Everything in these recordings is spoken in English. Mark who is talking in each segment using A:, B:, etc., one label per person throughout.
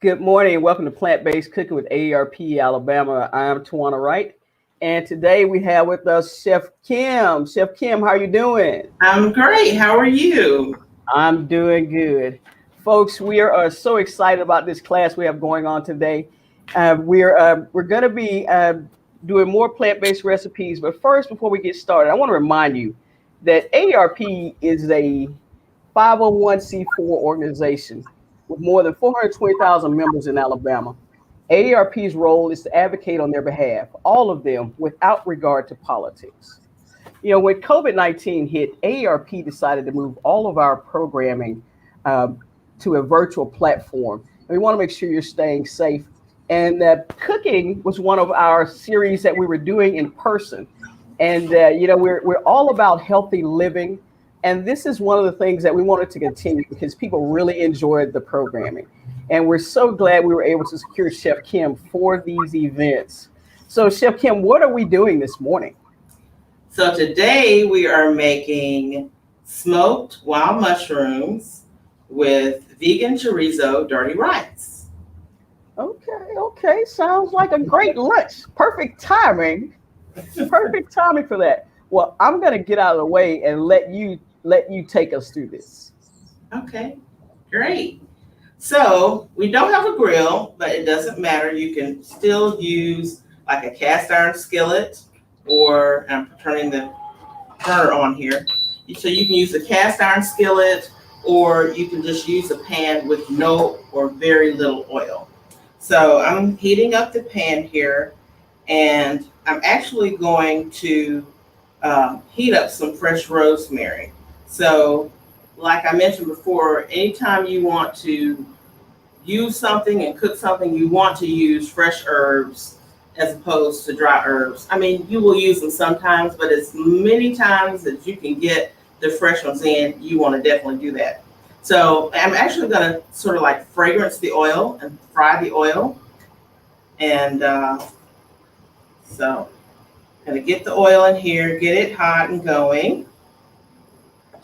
A: Good morning and welcome to Plant-Based Cooking with AARP Alabama. I'm Tawana Wright, and today we have with us Chef Kim. Chef Kim, how are you doing?
B: I'm great. How are you?
A: I'm doing good. Folks, we are so excited about this class we have going on today. We're going to be doing more plant-based recipes, but first, before we get started, I want to remind you that AARP is a 501c4 organization with more than 420,000 members in Alabama. AARP's role is to advocate on their behalf, all of them, without regard to politics. When COVID-19 hit, AARP decided to move all of our programming um, to a virtual platform. And we want to make sure you're staying safe. And cooking was one of our series that we were doing in person. And, we're all about healthy living. And this is one of the things that we wanted to continue because people really enjoyed the programming. And we're so glad we were able to secure Chef Kim for these events. So, Chef Kim, what are we doing this morning?
B: So today we are making smoked wild mushrooms with vegan chorizo dirty rice.
A: Okay. Sounds like a great lunch. Perfect timing. Perfect timing for that. Well, I'm going to get out of the way and let you take us through this.
B: Okay, great. So we don't have a grill, but it doesn't matter. You can still use like a cast iron skillet, or I'm turning the burner on here. So you can use a cast iron skillet, or you can just use a pan with no or very little oil. So I'm heating up the pan here, and I'm actually going to heat up some fresh rosemary. So like I mentioned before, anytime you want to use something and cook something, you want to use fresh herbs as opposed to dry herbs. I mean, you will use them sometimes, but as many times as you can get the fresh ones in, you want to definitely do that. So I'm actually going to sort of like fragrance the oil and fry the oil. And so I'm going to get the oil in here, get it hot and going.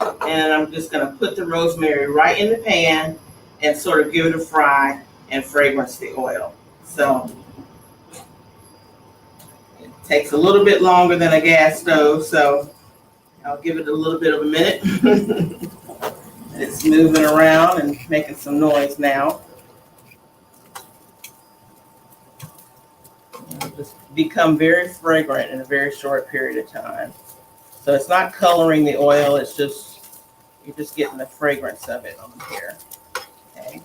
B: And I'm just going to put the rosemary right in the pan and sort of give it a fry and fragrance the oil. So it takes a little bit longer than a gas stove, so I'll give it a little bit of a minute. It's moving around and making some noise now. It'll just become very fragrant in a very short period of time. So it's not coloring the oil, it's just, you're just getting the fragrance of it on here. Okay.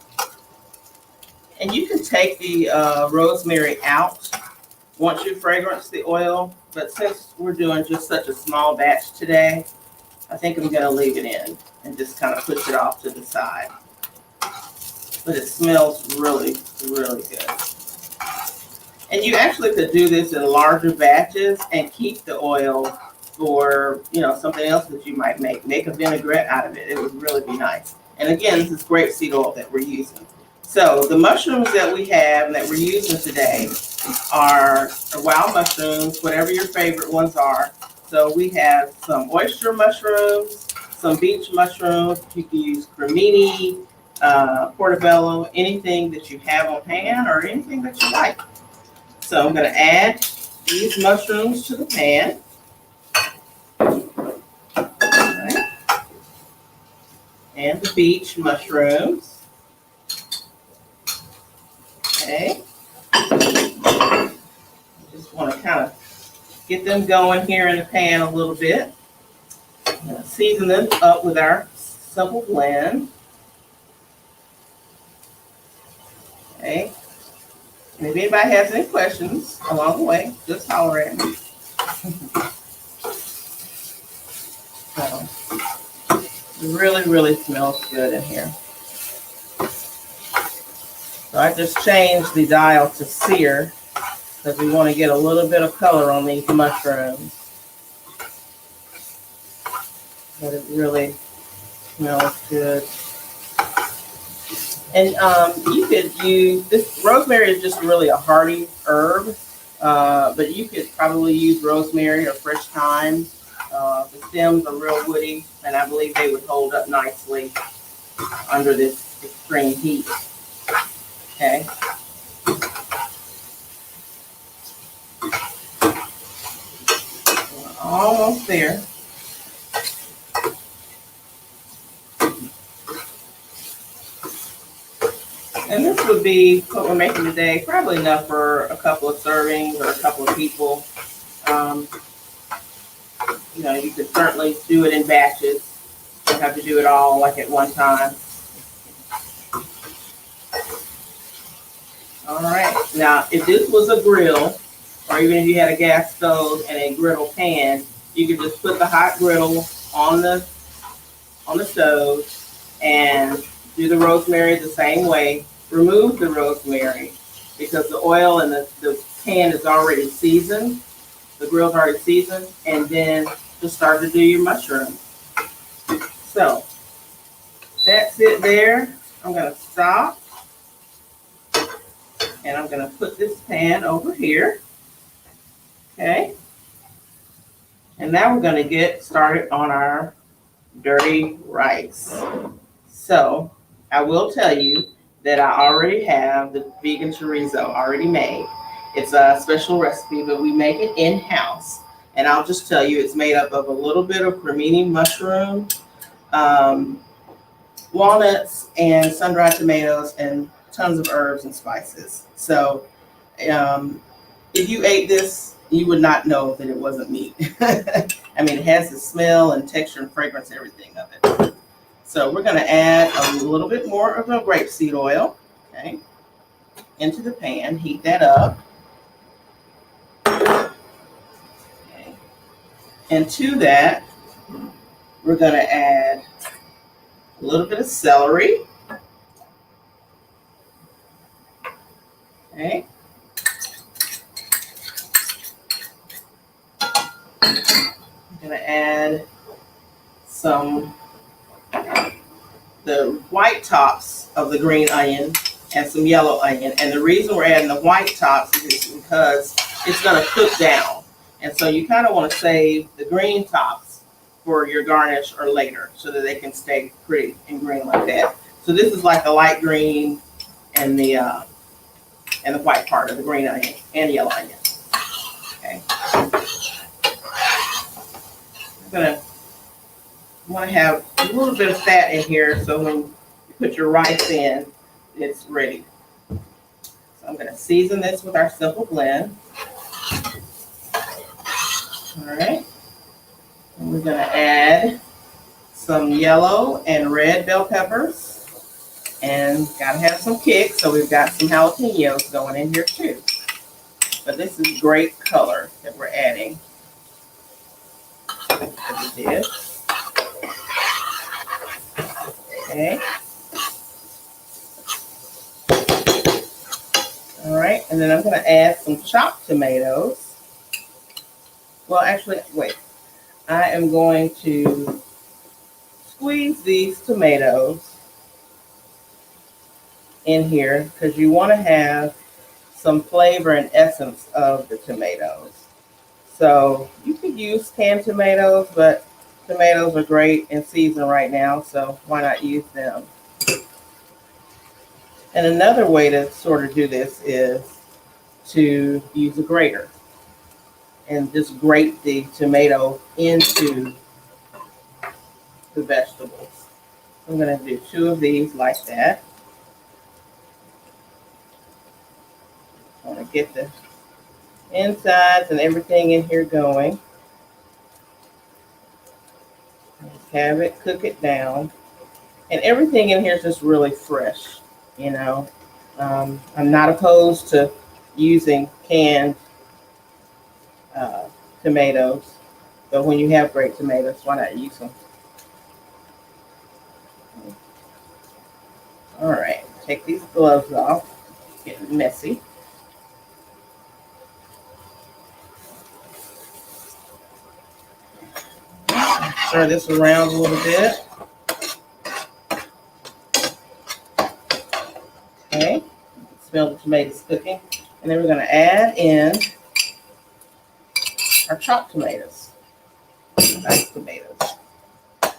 B: And you can take the rosemary out once you fragrance the oil, but since we're doing just such a small batch today, I think I'm going to leave it in and just kind of push it off to the side. But it smells really, really good. And you actually could do this in larger batches and keep the oil for, something else that you might make. Make a vinaigrette out of it. It would really be nice. And again, this is grapeseed oil that we're using. So the mushrooms that we have and that we're using today are wild mushrooms, whatever your favorite ones are. So we have some oyster mushrooms, some beach mushrooms. You can use cremini, portobello, anything that you have on hand or anything that you like. So I'm going to add these mushrooms to the pan. Right. And the beach mushrooms. Okay. Just want to kind of get them going here in the pan a little bit. I'm going to season them up with our simple blend. Okay. And if anybody has any questions along the way, just holler at me. So, it really, really smells good in here. So I just changed the dial to sear because we want to get a little bit of color on these mushrooms. But it really smells good. And you could use this. Rosemary is just really a hearty herb, but you could probably use rosemary or fresh thyme. The stems are real woody, and I believe they would hold up nicely under this extreme heat. Okay. We're almost there. And this would be what we're making today, probably enough for a couple of servings or a couple of people. Um, you could certainly do it in batches. You don't have to do it all like at one time. All right. Now, if this was a grill, or even if you had a gas stove and a griddle pan, you could just put the hot griddle on the stove and do the rosemary the same way. Remove the rosemary because the oil in the pan is already seasoned. The grill's already seasoned, and then just start to do your mushroom. So that's it there. I'm gonna stop, and I'm gonna put this pan over here. Okay. And now we're gonna get started on our dirty rice. So I will tell you that I already have the vegan chorizo already made. It's a special recipe, but we make it in-house. And I'll just tell you, it's made up of a little bit of cremini mushroom, walnuts, and sun-dried tomatoes, and tons of herbs and spices. So if you ate this, you would not know that it wasn't meat. I mean, it has the smell and texture and fragrance, everything of it. So we're going to add a little bit more of the grapeseed oil, okay, into the pan. Heat that up. Okay. And to that, we're going to add a little bit of celery. Okay. I'm going to add the white tops of the green onion and some yellow onion. And the reason we're adding the white tops is because it's going to cook down. And so you kind of want to save the green tops for your garnish or later so that they can stay pretty and green like that. So this is like the light green and the white part of the green onion and yellow onion. Okay. I'm want to have a little bit of fat in here so when you put your rice in, it's ready. So I'm going to season this with our simple blend. All right. And we're going to add some yellow and red bell peppers. And got to have some kick, so we've got some jalapenos going in here too. But this is great color that we're adding. As we did. Okay. All right, and then I'm going to add some chopped tomatoes. Well, actually, wait. I am going to squeeze these tomatoes in here because you want to have some flavor and essence of the tomatoes. So you could use canned tomatoes, but tomatoes are great in season right now, so why not use them? And another way to sort of do this is to use a grater and just grate the tomato into the vegetables. I'm going to do 2 of these like that. I want to get the insides and everything in here going. Just have it, cook it down. And everything in here is just really fresh, you know. I'm not opposed to using canned tomatoes, but when you have great tomatoes, why not use them? All right, take these gloves off. It's getting messy. Stir this around a little bit. Okay, smell the tomatoes cooking. And then we're going to add in our chopped tomatoes. Diced tomatoes. So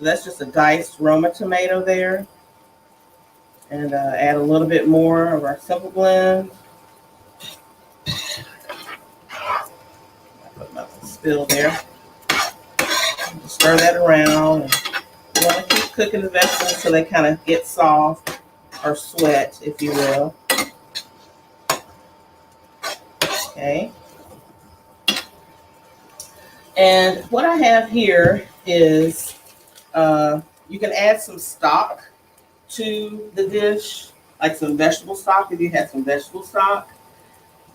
B: that's just a diced Roma tomato there. And add a little bit more of our simple blend. Put nothing spill there. Stir that around. And you want to keep cooking the vegetables so they kind of get soft or sweat, if you will. Okay. And what I have here is you can add some stock to the dish, like some vegetable stock if you have some vegetable stock.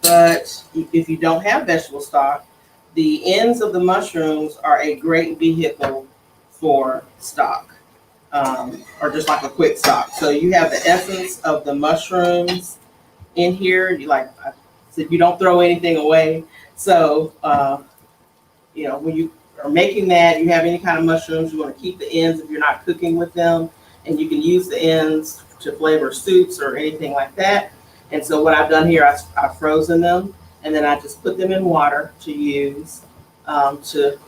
B: But if you don't have vegetable stock, the ends of the mushrooms are a great vehicle for stock, or just like a quick stock. So you have the essence of the mushrooms in here. You like I said, you don't throw anything away. So when you are making that, you have any kind of mushrooms, you want to keep the ends if you're not cooking with them, and you can use the ends to flavor soups or anything like that. And so what I've done here, I've frozen them, and then I just put them in water to use to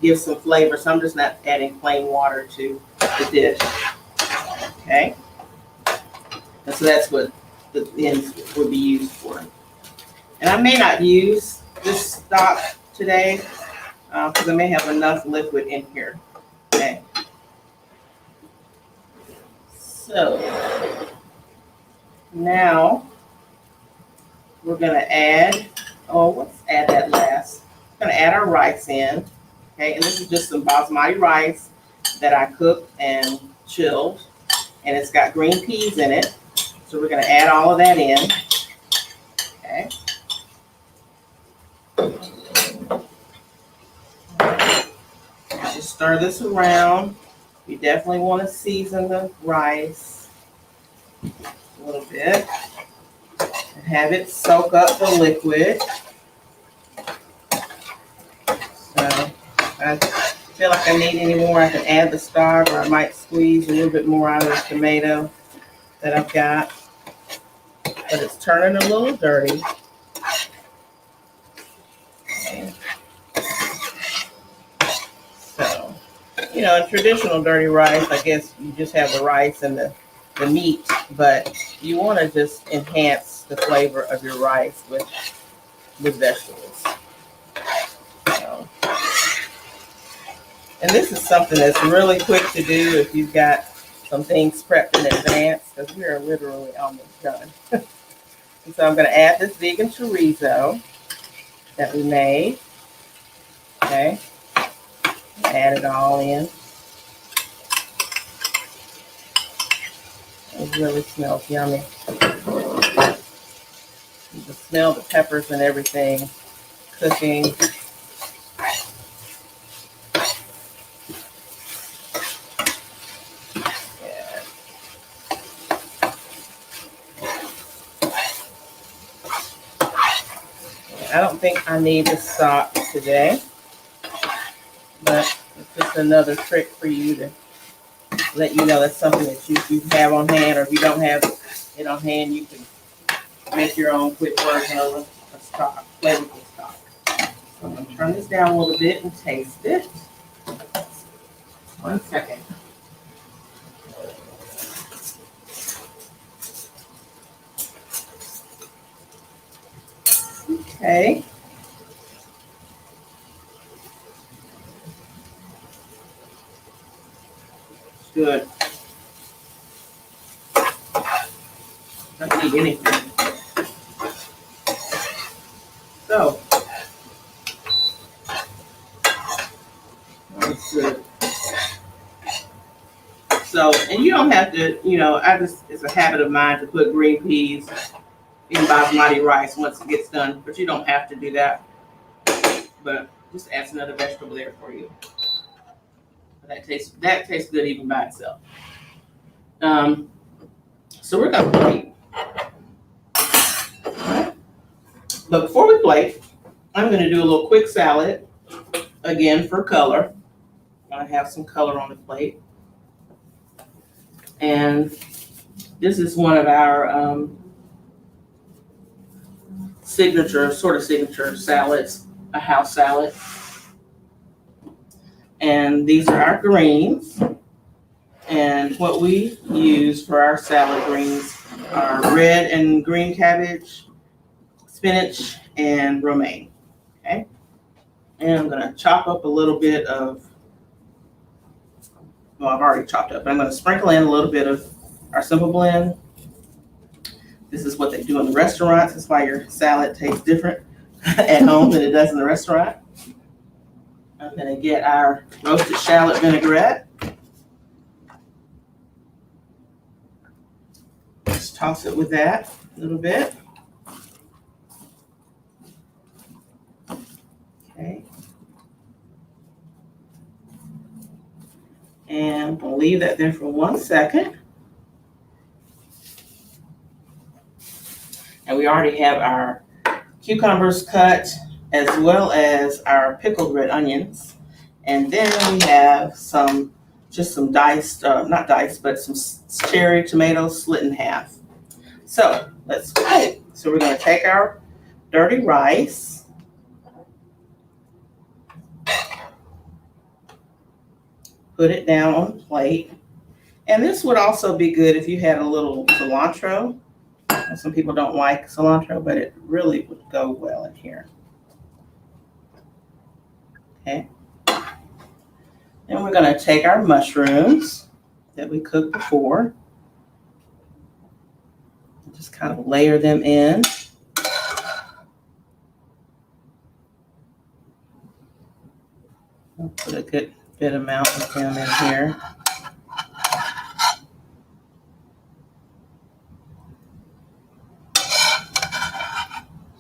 B: give some flavor. So I'm just not adding plain water to the dish. Okay. And so that's what the ends would be used for. And I may not use this stock today because I may have enough liquid in here. Okay. So now we're going to add, let's add that last. We're going to add our rice in. Okay, and this is just some basmati rice that I cooked and chilled, and it's got green peas in it. So we're going to add all of that in. Okay. Just stir this around. You definitely want to season the rice a little bit and have it soak up the liquid. So I feel like I need any more, I can add the stock, or I might squeeze a little bit more out of the tomato that I've got. But it's turning a little dirty. Okay. So, in traditional dirty rice, I guess you just have the rice and the meat, but you want to just enhance the flavor of your rice with vegetables. So, and this is something that's really quick to do if you've got some things prepped in advance, because we are literally almost done. And so I'm going to add this vegan chorizo that we made. Okay. Add it all in. It really smells yummy. You can smell the peppers and everything cooking. Yeah. I don't think I need the stock today, but it's just another trick for you to let you know that's something that you have on hand, or if you don't have it on hand, you can make your own quick version of a stock, flavorful stock. So I'm going to turn this down a little bit and taste it. 1 second. Okay. Good. I don't need anything. So, that's good. So, and you don't have to, it's a habit of mine to put green peas in basmati rice once it gets done, but you don't have to do that. But just adds another vegetable there for you. That tastes good even by itself. So we're gonna plate. But before we plate, I'm gonna do a little quick salad again for color. I have some color on the plate, and this is one of our signature salads, a house salad. And these are our greens. And what we use for our salad greens are red and green cabbage, spinach, and romaine. Okay. And I'm gonna chop up a little bit of, well, I've already chopped up, but I'm gonna sprinkle in a little bit of our simple blend. This is what they do in the restaurants. That's why your salad tastes different at home than it does in the restaurant. I'm gonna get our roasted shallot vinaigrette. Just toss it with that a little bit. Okay. And we'll leave that there for 1 second. And we already have our cucumbers cut, as well as our pickled red onions. And then we have just some diced, not diced, but some cherry tomatoes slit in half. So let's cook it. So we're gonna take our dirty rice. Put it down on the plate. And this would also be good if you had a little cilantro. Some people don't like cilantro, but it really would go well in here. Okay. And we're gonna take our mushrooms that we cooked before. Just kind of layer them in. I'll put a good amount of them in here.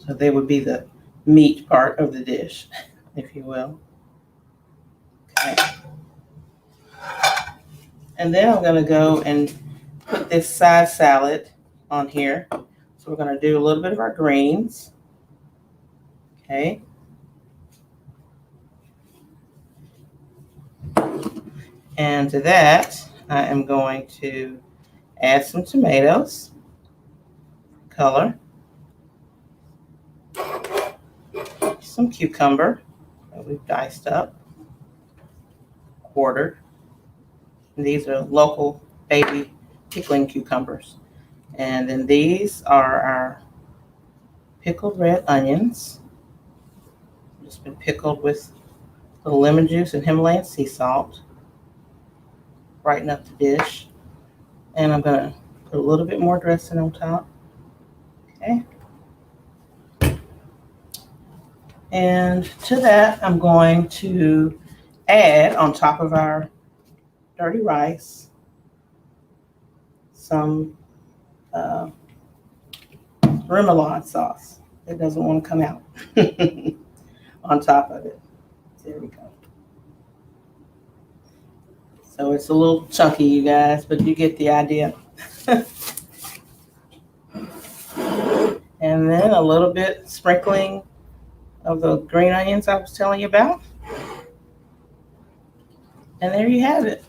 B: So they would be the meat part of the dish, if you will. Okay. And then I'm gonna go and put this side salad on here. So we're gonna do a little bit of our greens. Okay. And to that, I am going to add some tomatoes, color, some cucumber that we've diced up, quartered. And these are local baby pickling cucumbers. And then these are our pickled red onions. Just been pickled with a little lemon juice and Himalayan sea salt. Brighten up the dish. And I'm gonna put a little bit more dressing on top. Okay. And to that, I'm going to add on top of our dirty rice some remoulade sauce. It doesn't want to come out on top of it. There we go. So it's a little chunky, you guys, but you get the idea. And then a little bit sprinkling of the green onions I was telling you about. And there you have it.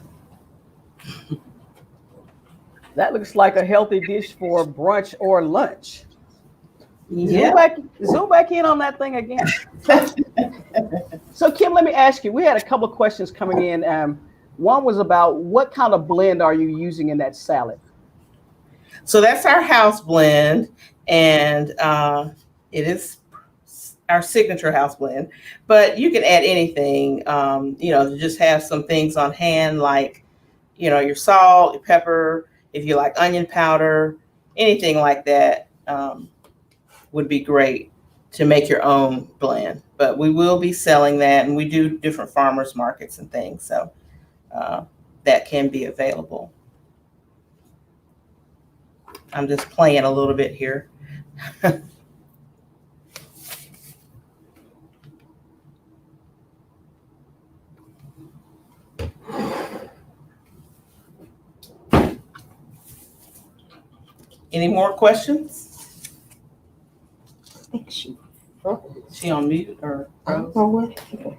A: That looks like a healthy dish for brunch or lunch.
B: Yeah.
A: Zoom back in on that thing again. So Kim, let me ask you, we had a couple of questions coming in. One was about what kind of blend are you using in that salad?
B: So that's our house blend, and it is our signature house blend. But you can add anything, to just have some things on hand, like, your salt, your pepper, if you like onion powder, anything like that would be great to make your own blend. But we will be selling that, and we do different farmers markets and things, so that can be available. I'm just playing a little bit here. Any more questions?
C: I think she
B: on mute or froze?
C: or what? Okay.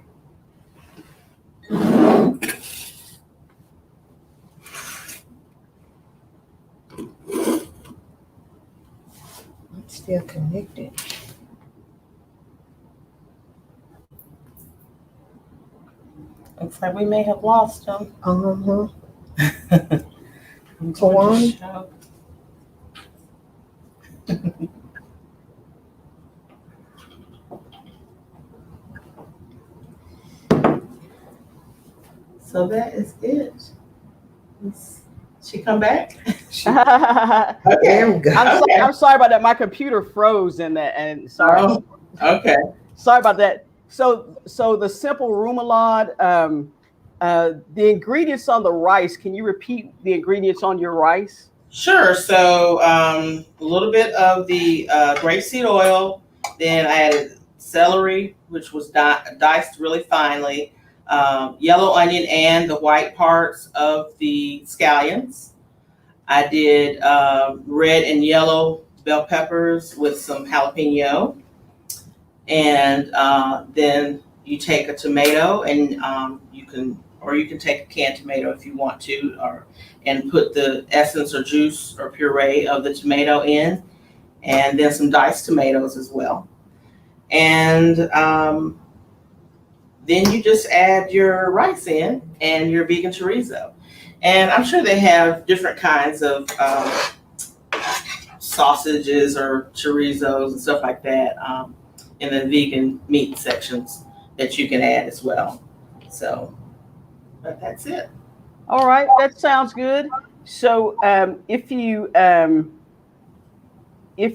C: I'm still connected.
B: Looks like we may have lost them.
C: Uh-huh. Hawaii?
B: So that is it. She come back?
C: There we go.
A: I'm sorry about that. My computer froze in that, and sorry.
B: Oh, okay.
A: Sorry about that. So the simple remoulade, the ingredients on the rice. Can you repeat the ingredients on your rice?
B: Sure. So a little bit of the grapeseed oil. Then I added celery, which was diced really finely. Yellow onion and the white parts of the scallions. I did red and yellow bell peppers with some jalapeno. And then you take a tomato, and you can take a canned tomato if you want to, and put the essence or juice or puree of the tomato in, and then some diced tomatoes as well. And then you just add your rice in and your vegan chorizo. And I'm sure they have different kinds of sausages or chorizos and stuff like that in the vegan meat sections that you can add as well. So, but that's it.
A: All right, that sounds good. So if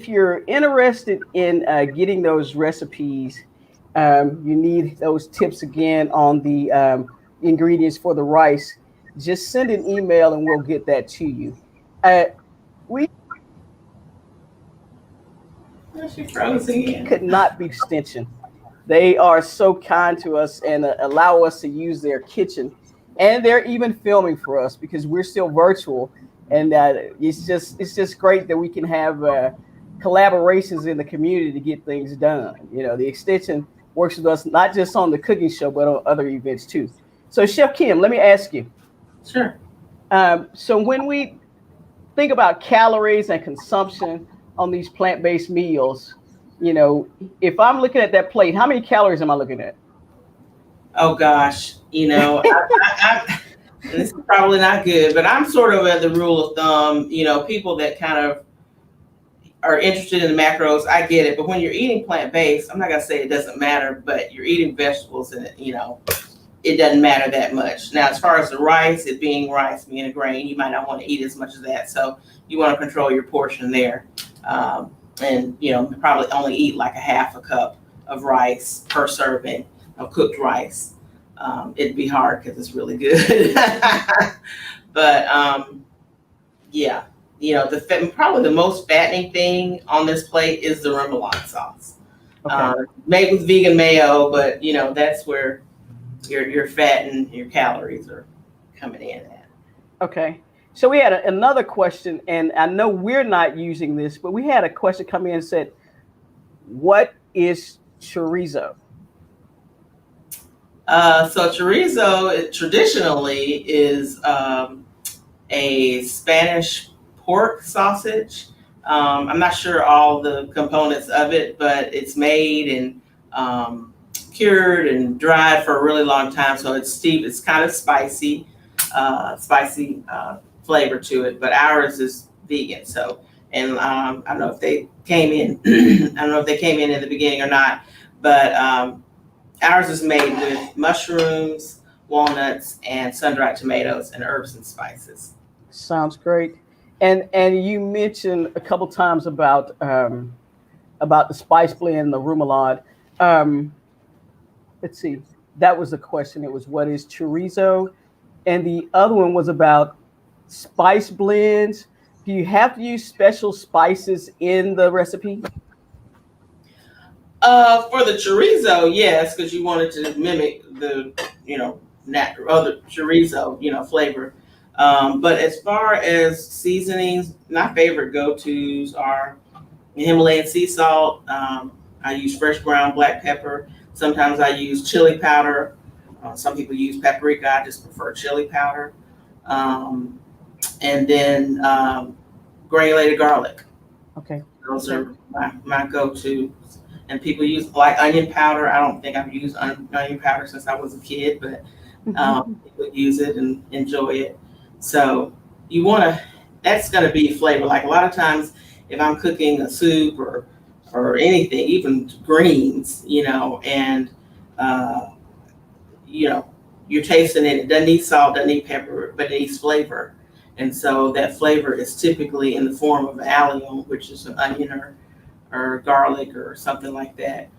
A: you're interested in getting those recipes, you need those tips again on the ingredients for the rice. Just send an email and we'll get that to you. We
B: She froze again.
A: could not be extension. They are so kind to us and allow us to use their kitchen, and they're even filming for us because we're still virtual. And it's just great that we can have collaborations in the community to get things done. You know, the extension works with us not just on the cooking show, but on other events too. So, Chef Kim, let me ask you.
B: Sure.
A: So when we think about calories and consumption on these plant-based meals, you know, if I'm looking at that plate, how many calories am I looking at?
B: Oh gosh, this is probably not good, but I'm sort of at the rule of thumb. People that kind of are interested in the macros, I get it. But when you're eating plant-based, I'm not gonna say it doesn't matter, but you're eating vegetables, and it doesn't matter that much. Now, as far as the rice, it being rice, being a grain, you might not want to eat as much of that. So you want to control your portion there. And probably only eat like a half a cup of rice per serving of cooked rice. It'd be hard because it's really good. But yeah, probably the most fattening thing on this plate is the remoulade sauce.
A: Okay.
B: Made with vegan mayo, but that's where your fat and your calories are coming in at.
A: Okay. So we had another question, and I know we're not using this, but we had a question come in and said, what is chorizo?
B: So chorizo traditionally is a Spanish pork sausage. I'm not sure all the components of it, but it's made and cured and dried for a really long time. So it's steep. It's kind of spicy flavor to it, but ours is vegan. So, and I don't know if they came in. I don't know if they came in the beginning or not, but ours is made with mushrooms, walnuts, and sun-dried tomatoes and herbs and spices.
A: Sounds great. And you mentioned a couple times about the spice blend, the remoulade. Let's see. That was the question. It was, what is chorizo? And the other one was about spice blends. Do you have to use special spices in the recipe?
B: For the chorizo, yes, because you wanted to mimic the, other chorizo, flavor. But as far as seasonings, my favorite go-tos are Himalayan sea salt. I use fresh ground black pepper. Sometimes I use chili powder. Some people use paprika. I just prefer chili powder. And then granulated garlic.
A: Okay.
B: Those are my go-to. And people use black onion powder. I don't think I've used onion powder since I was a kid, but people use it and enjoy it. So you want to, that's going to be flavor. Like a lot of times if I'm cooking a soup or anything, even greens, and, you know, you're tasting it. It doesn't need salt, doesn't need pepper, but it needs flavor. And so that flavor is typically in the form of allium, which is an onion or garlic or something like that.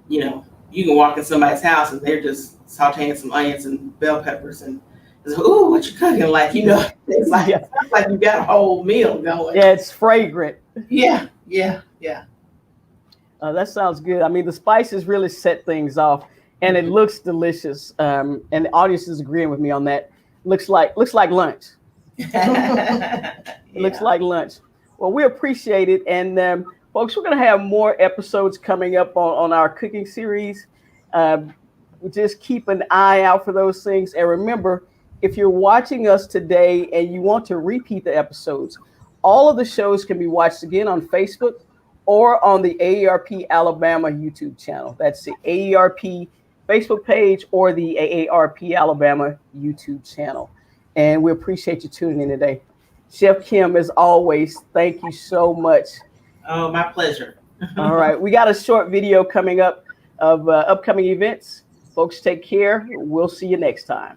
B: You can walk in somebody's house and they're just sauteing some onions and bell peppers and it's like, ooh, what you cooking? Like, it's like,
A: Yeah.
B: it's like you got a whole meal going.
A: Yeah, it's fragrant.
B: Yeah.
A: That sounds good. I mean, the spices really set things off, and it looks delicious. And the audience is agreeing with me on that. Looks like lunch. It looks like lunch. Well, we appreciate it, and folks, we're going to have more episodes coming up on our cooking series. Just keep an eye out for those things, and remember, if you're watching us today and you want to repeat the episodes, all of the shows can be watched again on Facebook or on the AARP Alabama YouTube channel. That's the AARP Facebook page or the AARP Alabama YouTube channel. And we appreciate you tuning in today. Chef Kim, as always, thank you so much.
B: Oh, my pleasure.
A: All right. We got a short video coming up of upcoming events. Folks, take care. We'll see you next time.